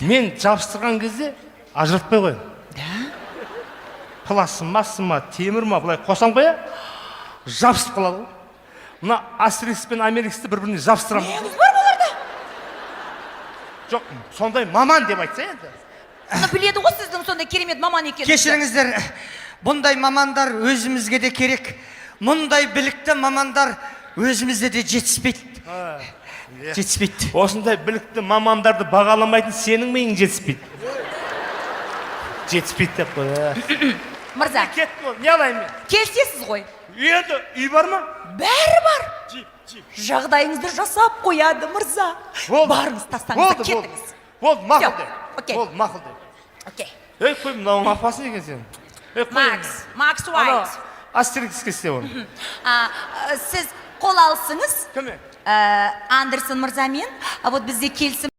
Мен жабыстырған кезде ажыратпай қоямын. Пласы ма, темір ма, былай қосам қоя, жабысып қалады. Мына Астерикс пен Америксті бір-біріне жабыстырамын. Неңіз бар боларда? Жоқ, сондай маман деп айтса енді. Біледі ғой сіздің сондай керемет маман екеніңізді. Кешіріңіздер, бұндай мамандар өзімізге де керек. Мұндай білікті мамандар өзімізде де жетіспейді. Жетіспейді. Осындай білікті мамандарды бағаламайтын сенің миың жетіспейді. Жетіспейді деп қой. Мырза, Кетті ғой, не алайын мен? келсесіз ғой. Енді үй бар ма? Бәрі бар. Жағдайыңызды жасап қояды, мырза. Барыңыз, тастаңыз, кетіңіз. Болды, мақұл де. Окей. Болды, мақұл де. Окей. Ей, қой, мынауың апасың екен сен. Макс Уайт. Астерикске істе оны. Сіз қол алсыңыз. Кіммен? Андерсон мырзамен. Вот бізде келісім